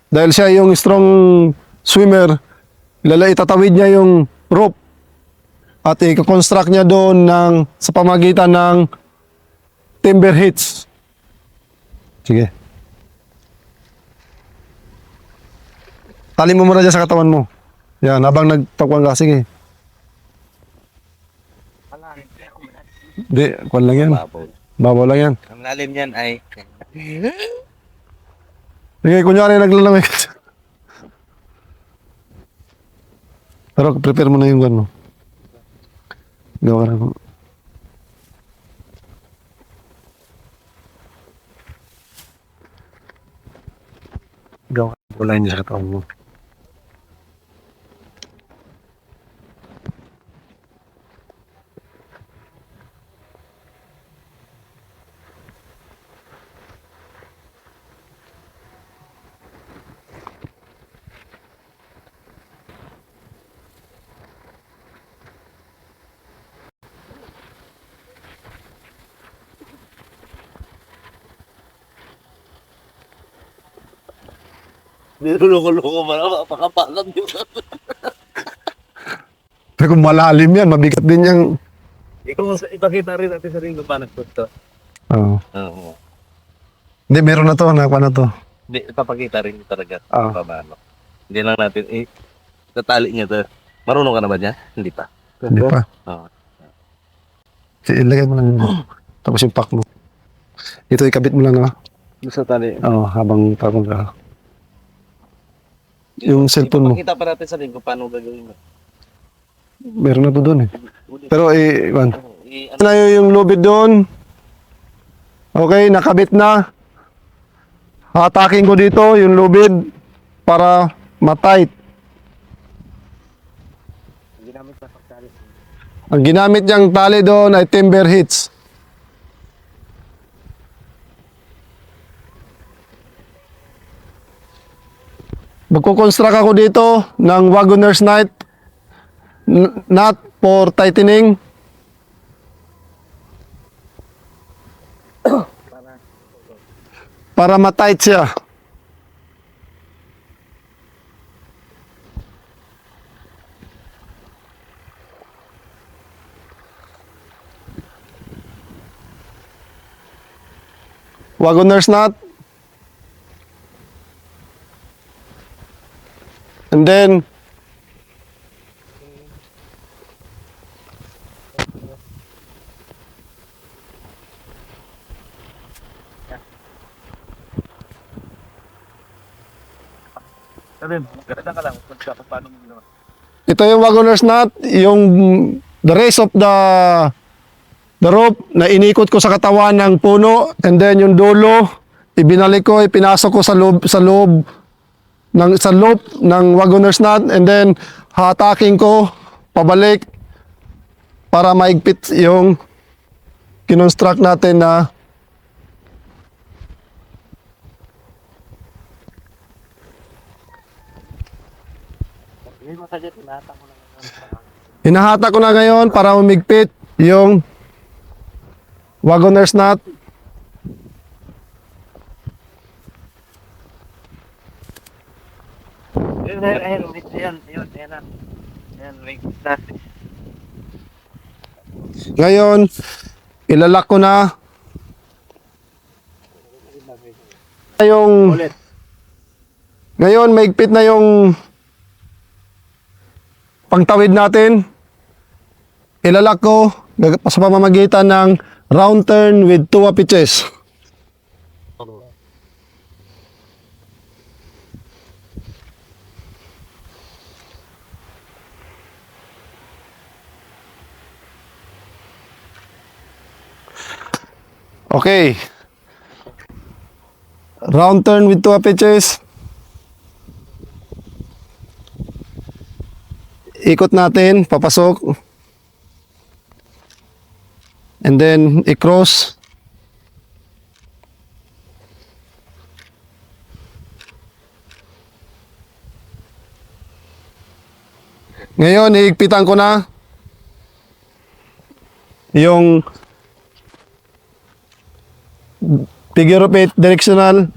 Dahil siya yung strong swimmer, itatawid niya yung rope at i-construct niya doon sa pamagitan ng timber hitch. Sige. Tali mo muna dyan sa katawan mo. Yan, habang nagtakwang ka. Sige. Hindi, kwan lang yan. Babaw lang yan. Ang lalim yan ay... Sige, kunyari naglalamig. Pero prepare mo na yung gano'n. Gawa na ko. Gawa. Wala niya sa katawan mo. Niluloko-loko mo na, mapakapagod yun. Pero kung malalim yan, mabigat din yung... Ipakita rin natin sa ringo paano to. Oo. Oo. Hindi, meron na to. Nakuha na to. Hindi, ipapakita rin talaga Oo. paano. Hindi lang natin, tatali niya to. Marunong ka na ba niya? Hindi pa. Hindi pa. Oo. Ilagay mo lang yun. Tapos yung pack mo. Ito, ikabit mo lang, ha? Sa tali. Oo, habang tapong ka. Yung cellphone mo. Ipapakita pa natin sa ringo paano gagawin mo. Meron na to doon, eh. Pero, Iwan. Ano? Na yung lubid doon. Okay, nakabit na. Hatakin ko dito yung lubid para matight. Ang ginamit niyang tali doon ay timber hitch. Magkukonstruct ako dito ng wagoner's nut for tightening. Para matight siya. Wagoner's nut. And then Ganda ka lang kung paano mo ginawa. ito yung wagoner's nut, yung the rest of the rope na inikot ko sa katawan ng puno, and then yung dulo ibinalik ko, ipinasok ko sa loob ng wagoner's nut, and then hataking ko pabalik para maigpit yung kinonstruct natin na hinahata ko na ngayon para umigpit yung wagoner's nut. Ngayon, ilalak ko na yung ngayon maigpit na yung pangtawid natin. Ilalak ko sa pamamagitan ng round turn with 2 pitches. Okay. Round turn with 2 pitches. Ikot natin, papasok. And then, i-cross. Ngayon, iigpitan ko na yung figure of 8 directional.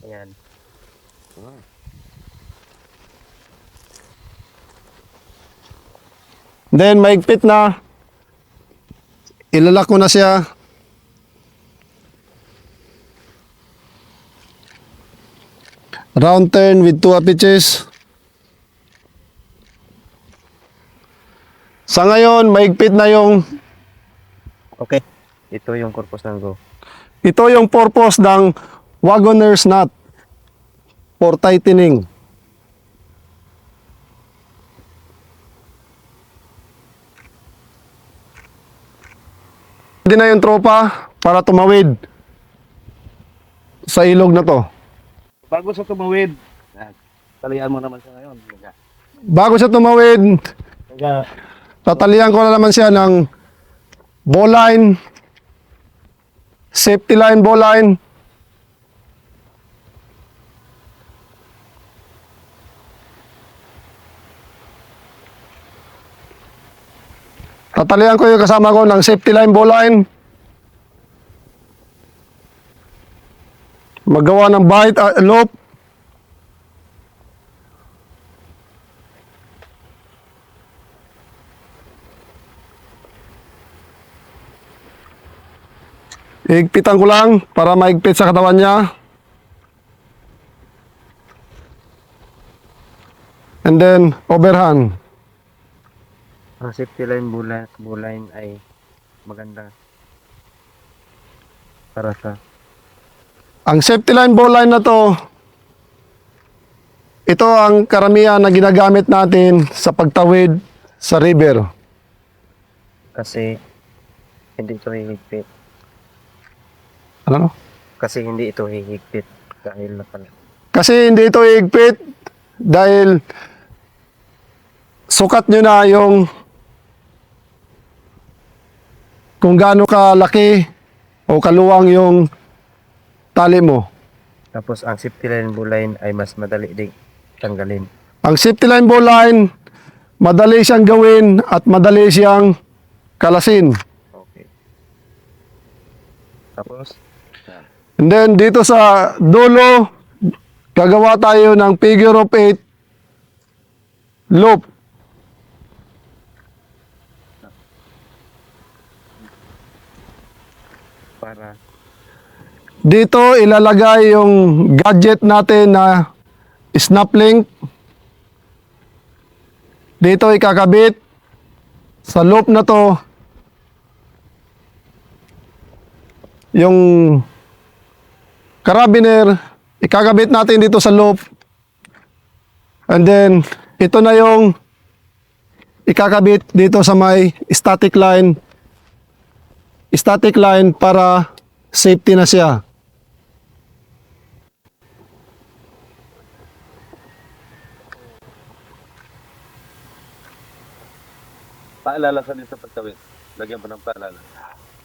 Ayan. Then, maigpit na. Ilalak ko na siya. Round turn with 2 pitches. Sa ngayon, maigpit na yung... Okay. Ito yung purpose ng go. Ito yung purpose ng Wagoner's Knot for tightening. Hindi na yung tropa para tumawid sa ilog na to. Bago sa tumawid, talian mo naman siya ngayon. Bago siya tumawid, tatalian ko na naman siya ng bowline, safety line bowline. Tatalian ko yung kasama ko ng safety line bowline. Magawa ng bite, loop. Higpitan ko lang para maigpit sa katawan niya. And then, overhand. Ang safety line buline ay maganda para sa Ang safety line bowline na to, ito ang karamihan na ginagamit natin sa pagtawid sa river. kasi hindi ito hihigpit. Ano? Kasi hindi ito hihigpit dahil na pala. Kasi hindi ito higpit dahil sukat nyo na yung kung gaano kalaki o kaluwang yung tali mo. Tapos ang safety line buline ay mas madali ding tanggalin. Ang safety line bowline, madali siyang gawin at madali siyang kalasin. Okay. Tapos And then dito sa dulo, gagawa tayo ng figure of 8 loop. para Dito ilalagay yung gadget natin na snap link. Dito ikakabit sa loop na to yung carabiner, ikakabit natin dito sa loop. And then ito na yung ikakabit dito sa may static line para safety na siya. Paalala sa din sa pagtawid. Lagyan mo ng paalala.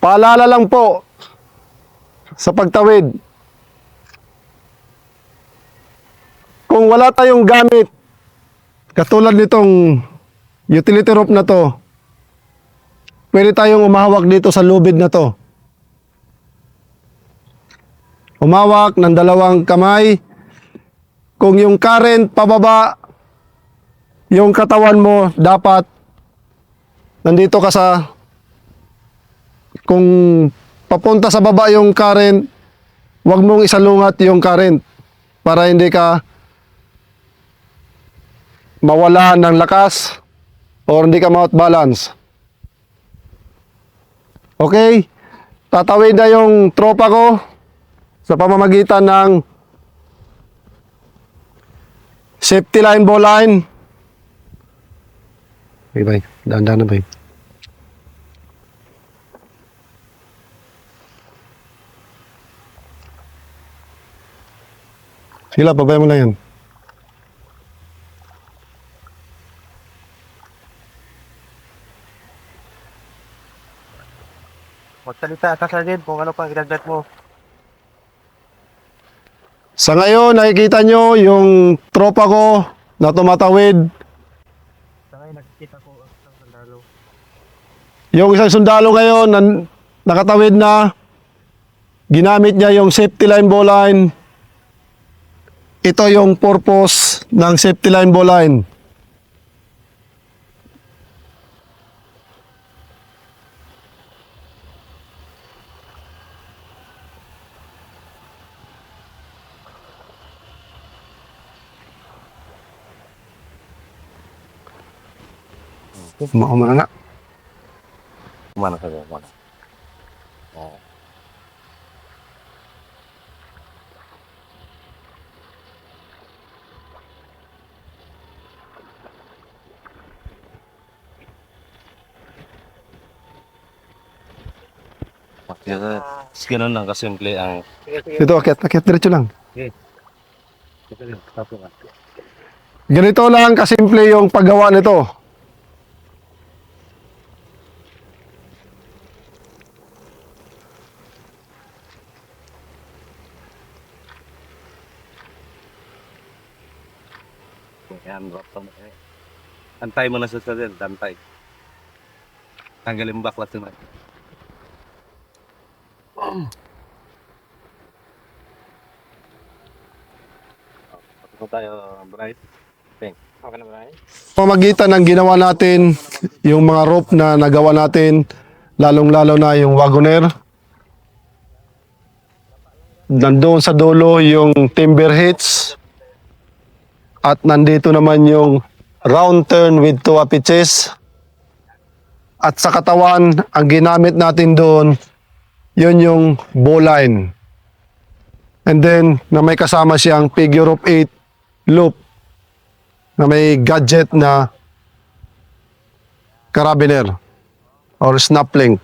Paalala lang po sa pagtawid. Kung wala tayong gamit, katulad nitong utility rope na to, pwede tayong umahawak dito sa lubid na to. Umawak ng dalawang kamay. Kung yung current pababa, yung katawan mo dapat nandito ka sa, kung papunta sa baba yung current, wag mong isalungat yung current para hindi ka mawala ng lakas or hindi ka ma-out balance. Okay? Tatawid na yung tropa ko sa pamamagitan ng safety line bowline. Okay, bye. Dahan-dahan na, bye. Sila, babay mo lang yan. magsalita ka sa din kung ano pang idagdag mo. Sa ngayon, nakikita nyo yung tropa ko na tumatawid. Sa ngayon nakikita ko ang isang sandalo. Yung isang sundalo ngayon, nakatawid na. Ginamit niya yung safety line bowline. ito yung purpose ng safety line bowline. Maumana na. Kumana ka ba? Kumana. Oo. Kaya, ganun lang kasimple ang Dito, akit diretso lang. Okay. Ganito lang kasimple yung paggawa nito. yan, rock mo. Antay mo na sa sadel, antay. Tanggalin mo baklas na. Ito tayo, Bright. Okay na ba? Pamagitan ng ginawa natin, yung mga rope na nagawa natin, lalong-lalo na yung wagoner. Nandoon sa dulo yung timber hitch. At nandito naman yung round turn with 2 pitches. At sa katawan, ang ginamit natin doon, yun yung bowline. And then, na may kasama siyang figure of 8 loop na may gadget na carabiner or snap link.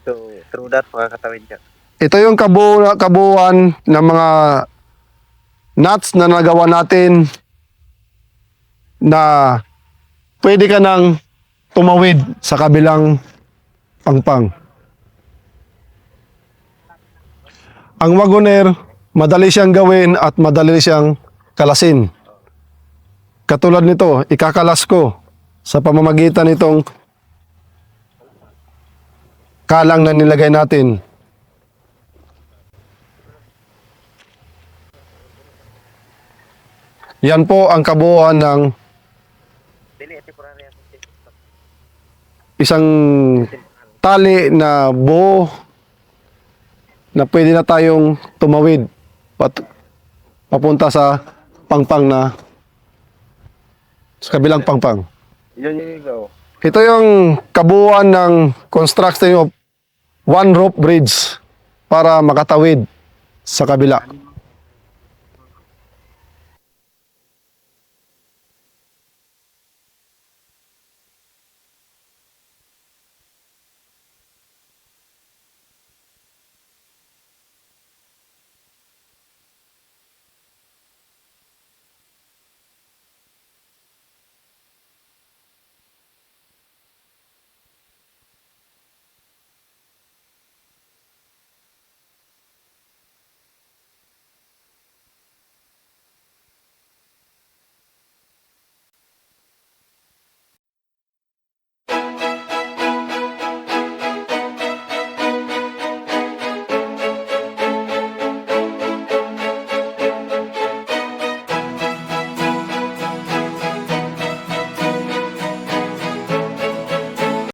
So, through that, makakatawid ka. Ito yung kabuuan ng mga nuts na nagawa natin na pwede ka nang tumawid sa kabilang pangpang. Ang wagoner, madali siyang gawin at madali siyang kalasin. Katulad nito, ikakalas ko sa pamamagitan nitong kalang na nilagay natin. Yan po ang kabuuan ng isang tali na buo na pwede na tayong tumawid papunta sa pangpang na sa kabilang pangpang. Yun yung go. Ito yung kabuuan ng construction of one rope bridge para makatawid sa kabila.